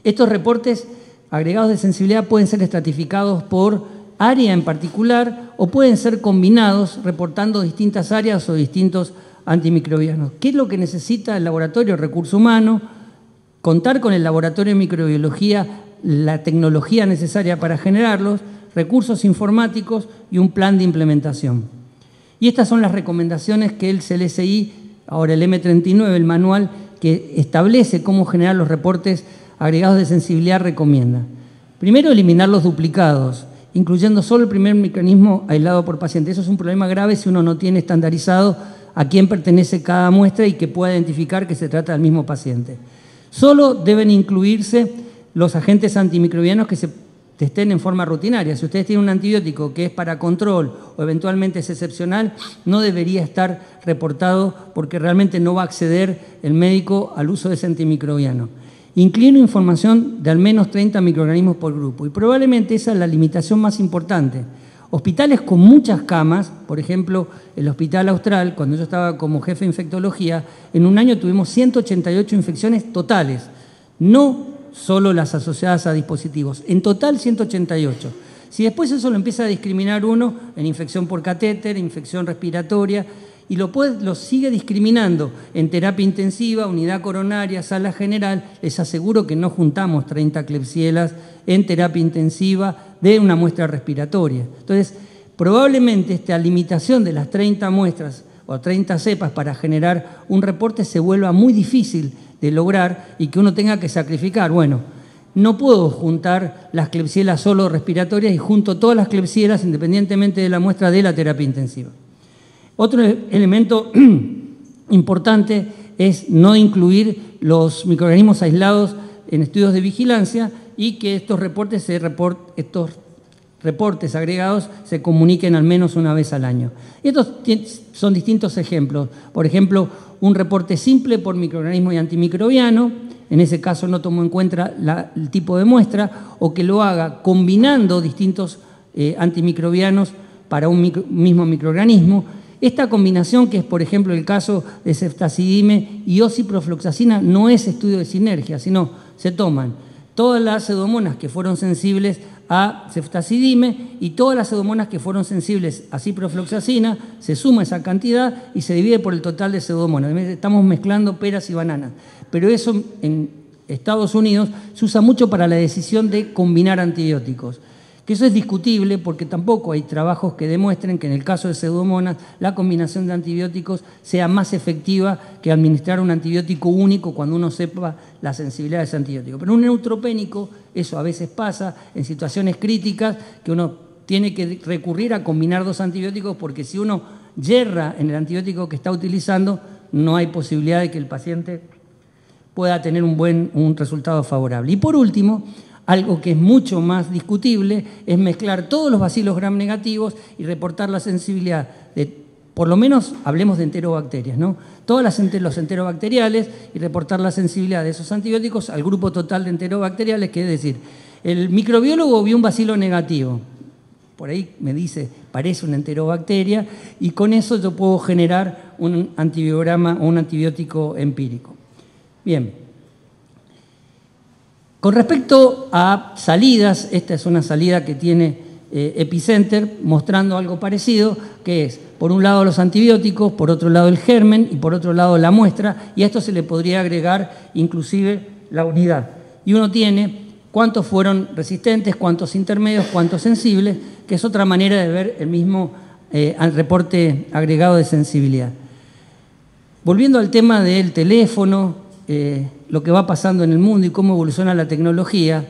Estos reportes agregados de sensibilidad pueden ser estratificados por área en particular o pueden ser combinados reportando distintas áreas o distintos antimicrobianos. ¿Qué es lo que necesita el laboratorio? Recurso humano, contar con el laboratorio de microbiología, la tecnología necesaria para generarlos, recursos informáticos y un plan de implementación. Y estas son las recomendaciones que el CLSI, ahora el M39, el manual que establece cómo generar los reportes agregados de sensibilidad recomienda? Primero, eliminar los duplicados, incluyendo solo el primer microorganismo aislado por paciente. Eso es un problema grave si uno no tiene estandarizado a quién pertenece cada muestra y que pueda identificar que se trata del mismo paciente. Solo deben incluirse los agentes antimicrobianos que se testen en forma rutinaria. Si ustedes tienen un antibiótico que es para control o eventualmente es excepcional, no debería estar reportado porque realmente no va a acceder el médico al uso de ese antimicrobiano. Incluir información de al menos 30 microorganismos por grupo y probablemente esa es la limitación más importante. Hospitales con muchas camas, por ejemplo, el Hospital Austral, cuando yo estaba como jefe de infectología, en un año tuvimos 188 infecciones totales, no solo las asociadas a dispositivos, en total 188. Si después eso lo empieza a discriminar uno en infección por catéter, infección respiratoria, y lo sigue discriminando en terapia intensiva, unidad coronaria, sala general, les aseguro que no juntamos 30 Klebsielas en terapia intensiva de una muestra respiratoria. Entonces, probablemente esta limitación de las 30 muestras o 30 cepas para generar un reporte se vuelva muy difícil de lograr y que uno tenga que sacrificar. Bueno, no puedo juntar las Klebsielas solo respiratorias y junto todas las Klebsielas independientemente de la muestra de la terapia intensiva. Otro elemento importante es no incluir los microorganismos aislados en estudios de vigilancia y que estos reportes agregados se comuniquen al menos una vez al año. Y estos son distintos ejemplos. Por ejemplo, un reporte simple por microorganismo y antimicrobiano, en ese caso no tomo en cuenta el tipo de muestra, o que lo haga combinando distintos antimicrobianos para un mismo microorganismo. Esta combinación, que es por ejemplo el caso de ceftazidime y ociprofloxacina, no es estudio de sinergia, sino se toman todas las pseudomonas que fueron sensibles a ceftazidime y todas las pseudomonas que fueron sensibles a ciprofloxacina, se suma esa cantidad y se divide por el total de pseudomonas. Estamos mezclando peras y bananas, pero eso en Estados Unidos se usa mucho para la decisión de combinar antibióticos. Que eso es discutible porque tampoco hay trabajos que demuestren que en el caso de pseudomonas la combinación de antibióticos sea más efectiva que administrar un antibiótico único cuando uno sepa la sensibilidad de ese antibiótico. Pero en un neutropénico eso a veces pasa en situaciones críticas que uno tiene que recurrir a combinar dos antibióticos porque si uno yerra en el antibiótico que está utilizando no hay posibilidad de que el paciente pueda tener un resultado favorable. Y por último, algo que es mucho más discutible es mezclar todos los bacilos gram negativos y reportar la sensibilidad de, por lo menos hablemos de enterobacterias, ¿no? Todos los enterobacteriales y reportar la sensibilidad de esos antibióticos al grupo total de enterobacteriales, que es decir, el microbiólogo vio un bacilo negativo, por ahí me dice, parece una enterobacteria, y con eso yo puedo generar un antibiograma o un antibiótico empírico. Bien. Con respecto a salidas, esta es una salida que tiene Epicenter mostrando algo parecido, que es, por un lado los antibióticos, por otro lado el germen y por otro lado la muestra, y a esto se le podría agregar inclusive la unidad. Y uno tiene cuántos fueron resistentes, cuántos intermedios, cuántos sensibles, que es otra manera de ver el mismo reporte agregado de sensibilidad. Volviendo al tema del teléfono, lo que va pasando en el mundo y cómo evoluciona la tecnología,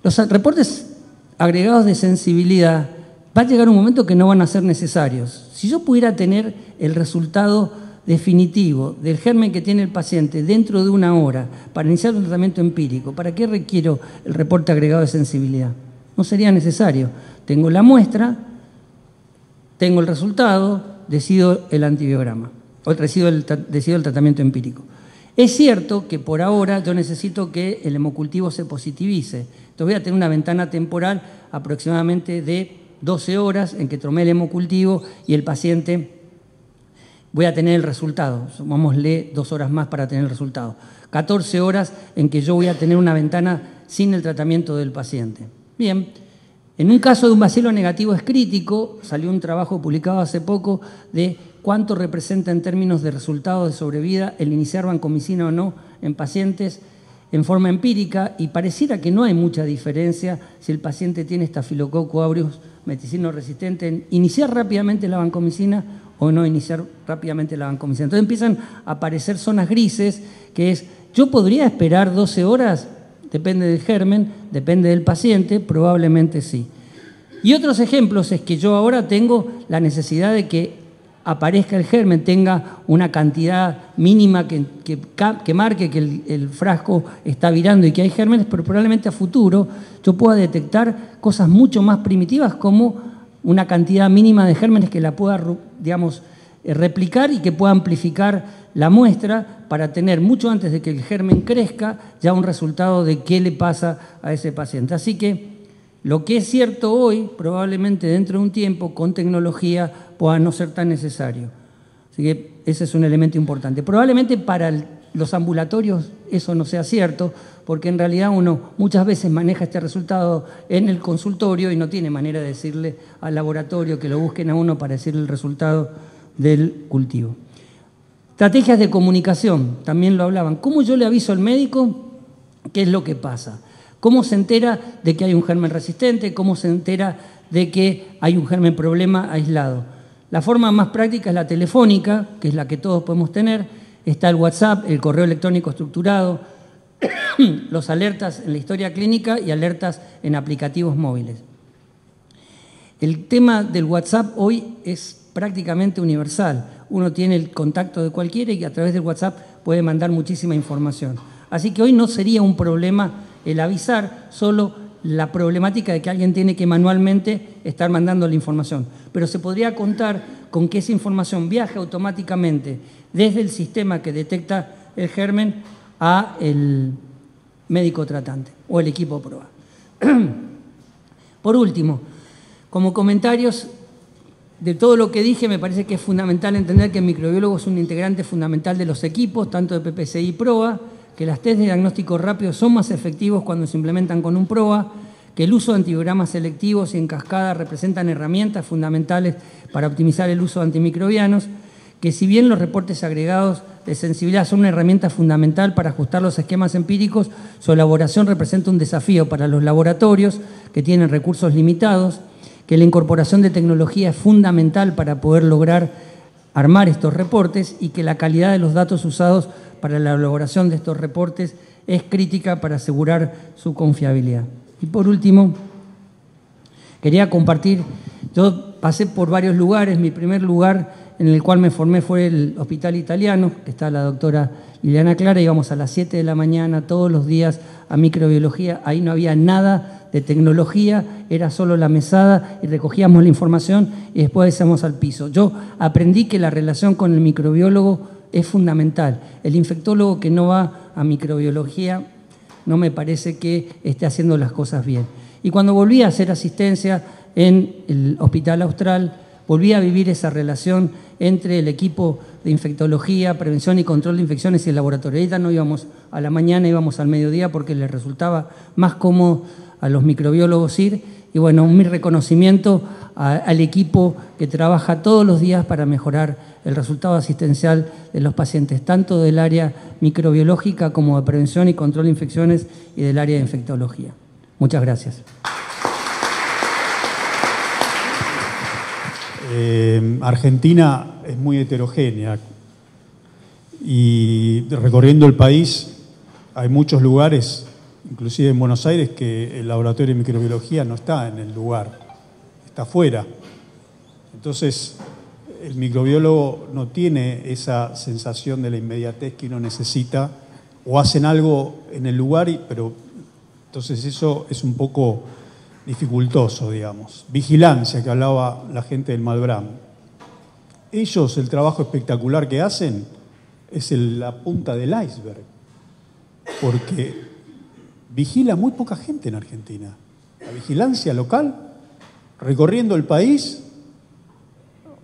los reportes agregados de sensibilidad va a llegar un momento que no van a ser necesarios. Si yo pudiera tener el resultado definitivo del germen que tiene el paciente dentro de una hora para iniciar un tratamiento empírico, ¿para qué requiero el reporte agregado de sensibilidad? No sería necesario. Tengo la muestra, tengo el resultado, decido el antibiograma, o decido el tratamiento empírico. Es cierto que por ahora yo necesito que el hemocultivo se positivice. Entonces voy a tener una ventana temporal aproximadamente de 12 horas en que tomé el hemocultivo y el paciente voy a tener el resultado. Sumámosle 2 horas más para tener el resultado. 14 horas en que yo voy a tener una ventana sin el tratamiento del paciente. Bien, en un caso de un bacilo negativo es crítico, salió un trabajo publicado hace poco de cuánto representa en términos de resultados de sobrevida el iniciar vancomicina o no en pacientes en forma empírica, y pareciera que no hay mucha diferencia si el paciente tiene Staphylococcus aureus meticino resistente en iniciar rápidamente la vancomicina o no iniciar rápidamente la vancomicina. Entonces empiezan a aparecer zonas grises, que es, yo podría esperar 12 horas, depende del germen, depende del paciente, probablemente sí. Y otros ejemplos es que yo ahora tengo la necesidad de que aparezca el germen, tenga una cantidad mínima que marque que el frasco está virando y que hay gérmenes, pero probablemente a futuro yo pueda detectar cosas mucho más primitivas como una cantidad mínima de gérmenes que la pueda, digamos, replicar y que pueda amplificar la muestra para tener mucho antes de que el germen crezca ya un resultado de qué le pasa a ese paciente. Así que lo que es cierto hoy, probablemente dentro de un tiempo, con tecnología, pueda no ser tan necesario. Así que ese es un elemento importante. Probablemente para los ambulatorios eso no sea cierto, porque en realidad uno muchas veces maneja este resultado en el consultorio y no tiene manera de decirle al laboratorio que lo busquen a uno para decirle el resultado del cultivo. Estrategias de comunicación, también lo hablaban. ¿Cómo yo le aviso al médico qué es lo que pasa? ¿Cómo se entera de que hay un germen resistente? ¿Cómo se entera de que hay un germen problema aislado? La forma más práctica es la telefónica, que es la que todos podemos tener. Está el WhatsApp, el correo electrónico estructurado, los alertas en la historia clínica y alertas en aplicativos móviles. El tema del WhatsApp hoy es prácticamente universal. Uno tiene el contacto de cualquiera y a través del WhatsApp puede mandar muchísima información. Así que hoy no sería un problema el avisar, solo la problemática de que alguien tiene que manualmente estar mandando la información. Pero se podría contar con que esa información viaje automáticamente desde el sistema que detecta el germen a el médico tratante o el equipo PROA. Por último, como comentarios de todo lo que dije, me parece que es fundamental entender que el microbiólogo es un integrante fundamental de los equipos, tanto de PPCI y PROA, que las test de diagnóstico rápido son más efectivos cuando se implementan con un PROA, que el uso de antibiogramas selectivos y en cascada representan herramientas fundamentales para optimizar el uso de antimicrobianos, que si bien los reportes agregados de sensibilidad son una herramienta fundamental para ajustar los esquemas empíricos, su elaboración representa un desafío para los laboratorios que tienen recursos limitados, que la incorporación de tecnología es fundamental para poder lograr armar estos reportes y que la calidad de los datos usados para la elaboración de estos reportes es crítica para asegurar su confiabilidad. Y por último, quería compartir, yo pasé por varios lugares, mi primer lugar en el cual me formé fue el Hospital Italiano, que está la doctora Liliana Clara, íbamos a las 7 de la mañana todos los días a microbiología, ahí no había nada de tecnología, era solo la mesada y recogíamos la información y después íbamos al piso. Yo aprendí que la relación con el microbiólogo es fundamental. El infectólogo que no va a microbiología no me parece que esté haciendo las cosas bien. Y cuando volví a hacer asistencia en el Hospital Austral, volví a vivir esa relación entre el equipo de infectología, prevención y control de infecciones y el laboratorio. Ahorita no íbamos a la mañana, íbamos al mediodía porque les resultaba más cómodo a los microbiólogos ir. Y bueno, mi reconocimiento al equipo que trabaja todos los días para mejorar el resultado asistencial de los pacientes, tanto del área microbiológica como de prevención y control de infecciones y del área de infectología. Muchas gracias. Argentina es muy heterogénea y recorriendo el país hay muchos lugares, inclusive en Buenos Aires, que el laboratorio de microbiología no está en el lugar, está afuera. Entonces, el microbiólogo no tiene esa sensación de la inmediatez que uno necesita, o hacen algo en el lugar, pero entonces eso es un poco dificultoso, digamos. Vigilancia, que hablaba la gente del Malbrán. Ellos, el trabajo espectacular que hacen es la punta del iceberg, porque vigila muy poca gente en Argentina. La vigilancia local, recorriendo el país,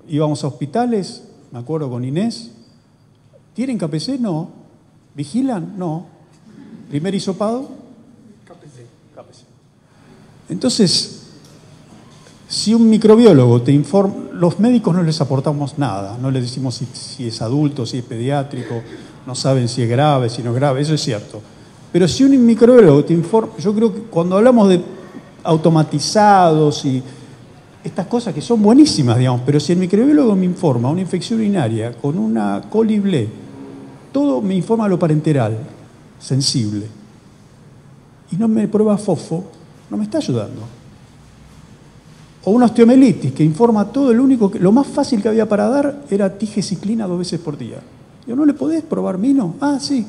íbamos a hospitales, me acuerdo con Inés, ¿tienen KPC? No. ¿Vigilan? No. ¿Primer hisopado? KPC. Entonces, si un microbiólogo te informa, los médicos no les aportamos nada, no les decimos si es adulto, si es pediátrico, no saben si es grave, si no es grave, eso es cierto. Pero si un microbiólogo te informa, yo creo que cuando hablamos de automatizados y estas cosas que son buenísimas, digamos, pero si el microbiólogo me informa una infección urinaria con una coli-ble, todo me informa lo parenteral, sensible. y no me prueba fosfo, no me está ayudando. O una osteomielitis que informa todo, lo más fácil que había para dar era tigeciclina 2 veces por día. Digo, ¿no le podés probar mino? Ah, sí.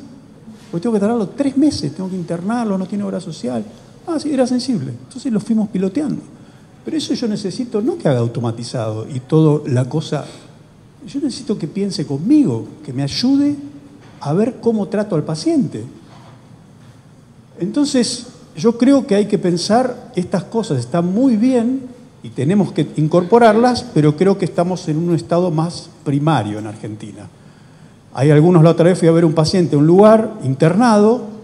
Pues tengo que tratarlo 3 meses, tengo que internarlo, no tiene obra social. Ah, sí, era sensible. Entonces lo fuimos piloteando. Pero eso yo necesito, no que haga automatizado y toda la cosa. Yo necesito que piense conmigo, que me ayude a ver cómo trato al paciente. Entonces, yo creo que hay que pensar, estas cosas están muy bien y tenemos que incorporarlas, pero creo que estamos en un estado más primario en Argentina. Hay algunos, la otra vez fui a ver un paciente en un lugar internado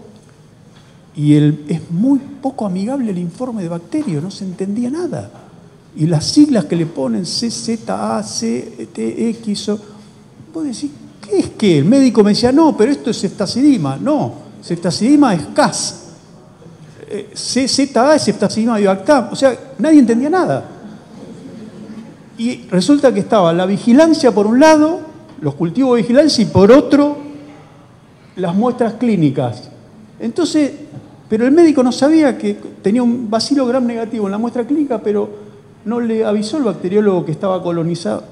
y es muy poco amigable el informe de bacterio, no se entendía nada. Y las siglas que le ponen CZA, CTX, vos decís, ¿qué es qué? El médico me decía, no, pero esto es ceftazidima. No, ceftazidima es CAS. CZA es ceftazidima bivactam. O sea, nadie entendía nada. Y resulta que estaba la vigilancia por un lado, los cultivos de vigilancia, y por otro, las muestras clínicas. Entonces, pero el médico no sabía que tenía un bacilo gram negativo en la muestra clínica, pero no le avisó el bacteriólogo que estaba colonizado.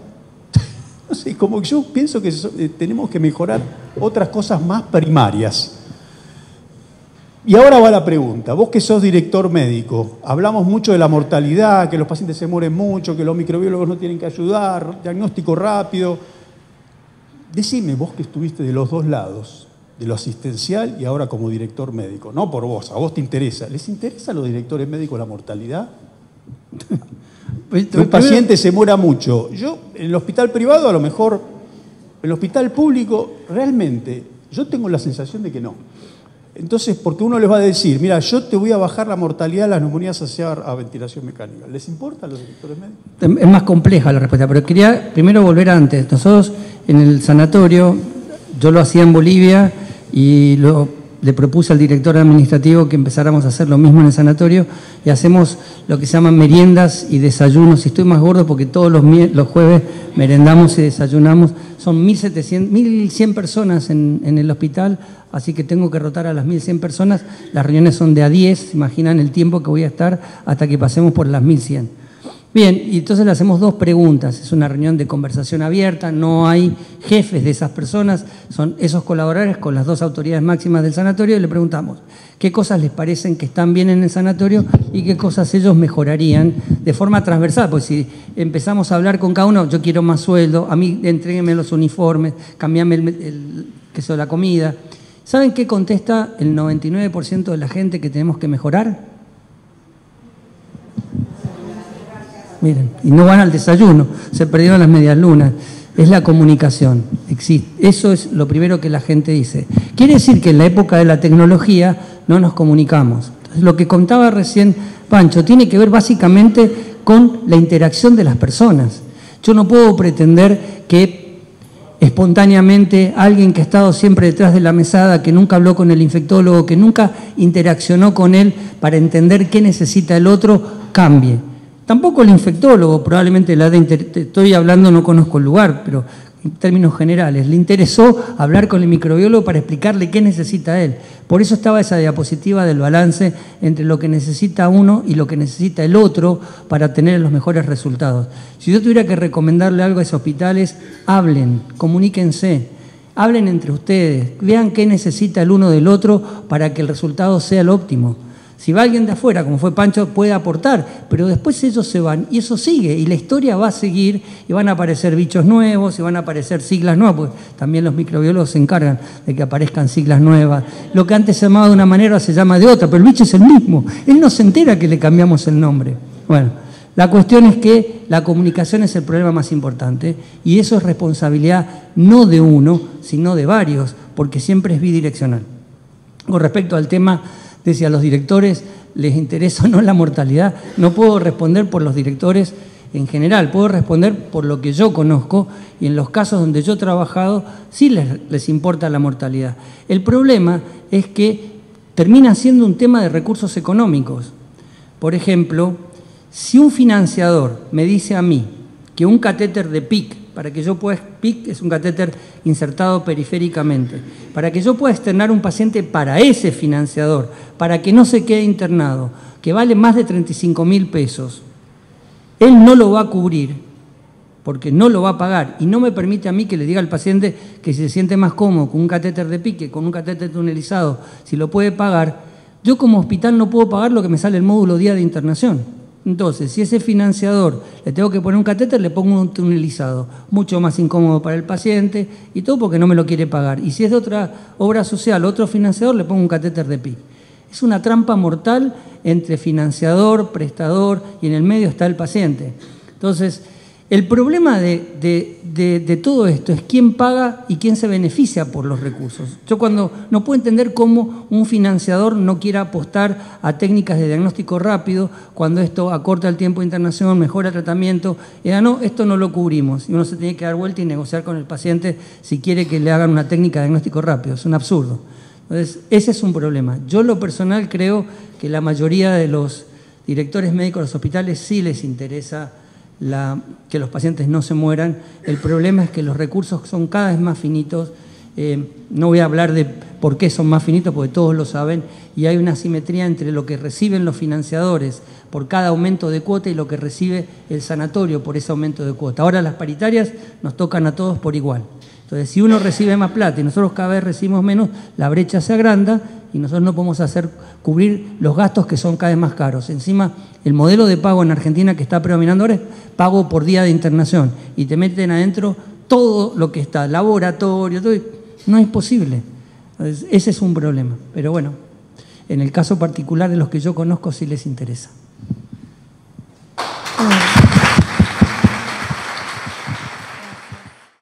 No sé, como que yo pienso que tenemos que mejorar otras cosas más primarias. Y ahora va la pregunta. Vos que sos director médico, hablamos mucho de la mortalidad, que los pacientes se mueren mucho, que los microbiólogos no tienen que ayudar, diagnóstico rápido. Decime, vos que estuviste de los dos lados, de lo asistencial y ahora como director médico, no por vos, a vos te interesa. ¿Les interesa a los directores médicos la mortalidad? Que un paciente se muera mucho. Yo, en el hospital privado, a lo mejor, en el hospital público, realmente, yo tengo la sensación de que no. Entonces, porque uno les va a decir, mira, yo te voy a bajar la mortalidad de las neumonías asociadas a ventilación mecánica. ¿Les importa a los directores médicos? Es más compleja la respuesta, pero quería primero volver antes. Nosotros, en el sanatorio, yo lo hacía en Bolivia y le propuse al director administrativo que empezáramos a hacer lo mismo en el sanatorio y hacemos lo que se llaman meriendas y desayunos. Y estoy más gordo porque todos los jueves merendamos y desayunamos. Son 1.100 personas en el hospital, así que tengo que rotar a las 1.100 personas. Las reuniones son de a 10, imaginan el tiempo que voy a estar hasta que pasemos por las 1.100. Bien, y entonces le hacemos 2 preguntas. Es una reunión de conversación abierta, no hay jefes de esas personas, son esos colaboradores con las 2 autoridades máximas del sanatorio y le preguntamos qué cosas les parecen que están bien en el sanatorio y qué cosas ellos mejorarían de forma transversal. Porque si empezamos a hablar con cada uno, yo quiero más sueldo, a mí entréguenme los uniformes, cambiame la comida. ¿Saben qué contesta el 99% de la gente que tenemos que mejorar? Miren, y no van al desayuno, se perdieron las medias lunas. Es la comunicación, existe. Eso es lo primero que la gente dice. Quiere decir que en la época de la tecnología no nos comunicamos. Entonces, lo que contaba recién Pancho tiene que ver básicamente con la interacción de las personas. Yo no puedo pretender que espontáneamente alguien que ha estado siempre detrás de la mesada, que nunca habló con el infectólogo, que nunca interaccionó con él para entender qué necesita el otro, cambie. Tampoco el infectólogo, probablemente estoy hablando, no conozco el lugar, pero en términos generales, le interesó hablar con el microbiólogo para explicarle qué necesita él. Por eso estaba esa diapositiva del balance entre lo que necesita uno y lo que necesita el otro para tener los mejores resultados. Si yo tuviera que recomendarle algo a esos hospitales, hablen, comuníquense, hablen entre ustedes, vean qué necesita el uno del otro para que el resultado sea el óptimo. Si va alguien de afuera, como fue Pancho, puede aportar, pero después ellos se van y eso sigue y la historia va a seguir y van a aparecer bichos nuevos y van a aparecer siglas nuevas, porque también los microbiólogos se encargan de que aparezcan siglas nuevas. Lo que antes se llamaba de una manera se llama de otra, pero el bicho es el mismo. Él no se entera que le cambiamos el nombre. Bueno, la cuestión es que la comunicación es el problema más importante y eso es responsabilidad no de uno, sino de varios, porque siempre es bidireccional. Con respecto al tema, decía, a los directores les interesa o no la mortalidad. No puedo responder por los directores en general, puedo responder por lo que yo conozco y en los casos donde yo he trabajado sí les importa la mortalidad. El problema es que termina siendo un tema de recursos económicos. Por ejemplo, si un financiador me dice a mí que un catéter de PIC para que yo pueda, PIC es un catéter insertado periféricamente, para que yo pueda externar un paciente para ese financiador, para que no se quede internado, que vale más de 35.000 pesos, él no lo va a cubrir, porque no lo va a pagar, y no me permite a mí que le diga al paciente que si se siente más cómodo con un catéter de PIC que con un catéter tunelizado, si lo puede pagar, yo como hospital no puedo pagar lo que me sale el módulo día de internación. Entonces, si ese financiador le tengo que poner un catéter, le pongo un tunelizado, mucho más incómodo para el paciente y todo porque no me lo quiere pagar. Y si es de otra obra social, otro financiador, le pongo un catéter de PIC. Es una trampa mortal entre financiador, prestador y en el medio está el paciente. Entonces, el problema de todo esto es quién paga y quién se beneficia por los recursos. Yo no puedo entender cómo un financiador no quiera apostar a técnicas de diagnóstico rápido cuando esto acorta el tiempo de internación, mejora el tratamiento. No, esto no lo cubrimos. Y uno se tiene que dar vuelta y negociar con el paciente si quiere que le hagan una técnica de diagnóstico rápido. Es un absurdo. Entonces, ese es un problema. Yo en lo personal creo que la mayoría de los directores médicos de los hospitales sí les interesa que los pacientes no se mueran. El problema es que los recursos son cada vez más finitos. No voy a hablar de por qué son más finitos, porque todos lo saben, y hay una asimetría entre lo que reciben los financiadores por cada aumento de cuota y lo que recibe el sanatorio por ese aumento de cuota. Ahora las paritarias nos tocan a todos por igual. Entonces, si uno recibe más plata y nosotros cada vez recibimos menos, la brecha se agranda y nosotros no podemos cubrir los gastos que son cada vez más caros. Encima, el modelo de pago en Argentina que está predominando ahora es pago por día de internación y te meten adentro todo lo que está, laboratorio, todo, no es posible. Entonces, ese es un problema. Pero bueno, en el caso particular de los que yo conozco sí les interesa.